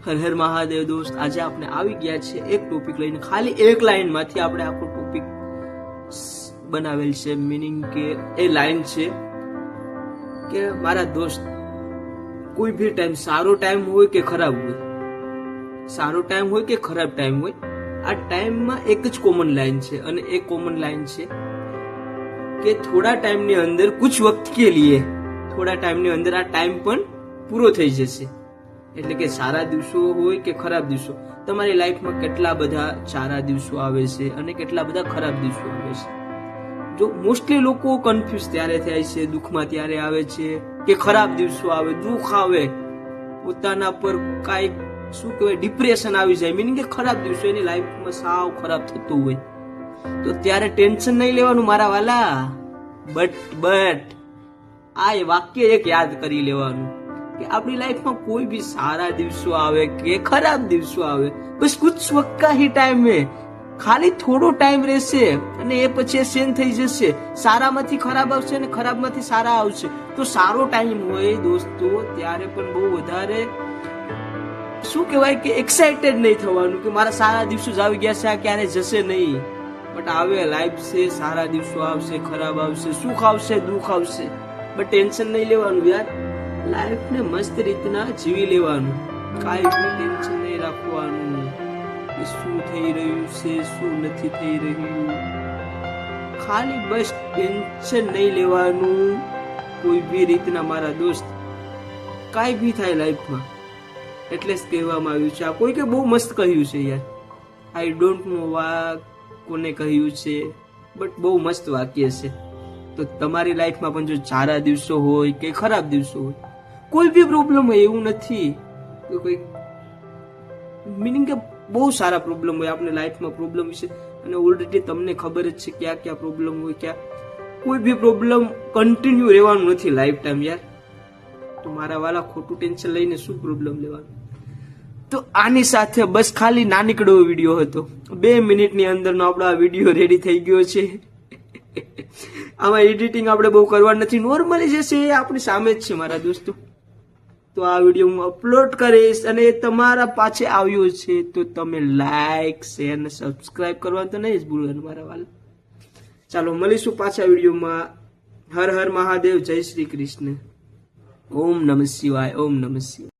હર હર મહાદેવ દોસ્ત, આજે આપણે આવી ગયા છે એક ટોપિક લઈને. ખાલી એક લાઈન માંથી આપણે આખો ટોપિક બનાવેલ છે. મીનિંગ કે એ લાઈન છે કે મારા દોસ્ત, કોઈ ભી ટાઈમ, સારો ટાઈમ હોય કે ખરાબ હોય, સારો ટાઈમ હોય કે ખરાબ ટાઈમ હોય, આ ટાઈમમાં એક જ કોમન લાઈન છે. અને એ કોમન લાઈન છે કે થોડા ટાઈમની અંદર, કુછ વક્ત કે લીએ, થોડા ટાઈમની અંદર આ ટાઈમ પણ પૂરો થઈ જશે. એટલે કે સારા દિવસો હોય કે ખરાબ દિવસો, તમારી લાઈફમાં કેટલા બધા સારા દિવસો આવે છે અને કેટલા બધા ખરાબ દિવસો આવે છે. જો મોસ્ટલી લોકો કન્ફ્યુઝ ત્યારે થાય છે, દુઃખમાં ત્યારે આવે છે કે ખરાબ દિવસો આવે, દુઃખ આવે, પોતાના પર કાંઈક શું કહેવાય ડિપ્રેશન આવી જાય. મીનિંગ કે ખરાબ દિવસો એની લાઈફમાં સાવ ખરાબ થતું હોય તો ત્યારે ટેન્શન નહીં લેવાનું મારા વાલા. બટ આ વાક્ય એક યાદ કરી લેવાનું કે આપણી લાઈફમાં કોઈ भी સારા દિવસો આવે કે ખરાબ દિવસો આવે, બસ કુછ વક્ત કા ही टाइम है, ખાલી થોડો ટાઈમ રહેશે અને એ પછી ચેન્જ થઈ જશે. સારામાંથી ખરાબ આવશે અને ખરાબમાંથી સારા આવશે. તો સારો ટાઈમ હોય દોસ્તો ત્યારે પણ બહુ વધારે શું કહેવાય કે એક્સાઇટેડ નહીં થવાનું કે મારા સારા દિવસો જ આવી ગયા છે, આ ક્યારે જશે નહીં. બટ આવે, લાઈફ છે, સારા દિવસો આવશે, ખરાબ આવશે, સુખ આવશે, દુઃખ આવશે, બટ ટેન્શન નહીં લેવાનું યાર. લાઈફને મસ્ત રીતના જીવી લેવાનું, કાંઈ બી ટેન્શન નહીં રાખવાનું કે શું થઈ રહ્યું છે, શું નથી થઈ રહ્યું. ખાલી બસ ટેન્શન નહીં લેવાનું કોઈ બી રીતના મારા દોસ્ત. કાંઈ બી થાય લાઈફમાં, એટલે જ કહેવામાં આવ્યું છે. આ કોઈ કે બહુ મસ્ત કહ્યું છે યાર, આઈ ડોન્ટ નો કોને કહ્યું છે, બટ બહુ મસ્ત વાક્ય છે. તો તમારી લાઈફમાં પણ જો સારા દિવસો હોય કે ખરાબ દિવસો હોય, કોઈ બી પ્રોબ્લેમ હોય, એવું નથી કે કોઈ મીનિંગ કે બહુ સારા પ્રોબ્લેમ હોય આપણી લાઈફમાં. પ્રોબ્લેમ વિશે અને ઓલરેડી તમને ખબર જ છે ક્યાં ક્યાં પ્રોબ્લેમ હોય, ક્યાં કોઈ બી પ્રોબ્લેમ કન્ટિન્યુ રહેવાનું નથી લાઈફ ટાઈમ યાર. તો મારા વાલા ખોટું ટેન્શન લઈને શું પ્રોબ્લેમ લેવાનું. તો આની સાથે બસ ખાલી નાનકડો વિડીયો હતો, 2 મિનિટની અંદરનો આપણો આ વિડીયો રેડી થઈ ગયો છે. આમાં એડિટિંગ આપણે બહુ કરવા નથી, નોર્મલી જે છે એ આપણી સામે જ છે મારા દોસ્તો. તો આ વિડીયો હું અપલોડ કરીશ અને એ તમારા પાસે આવ્યો છે તો તમે લાઈક, શેર અને સબસ્ક્રાઇબ કરવાનું તો નહીં જ ભૂલવાનું મારા વાલા. ચાલો મળીશું પાછા વિડીયોમાં. હર હર મહાદેવ, જય શ્રી કૃષ્ણ. ઓમ નમઃ શિવાય, ઓમ નમઃ શિવાય.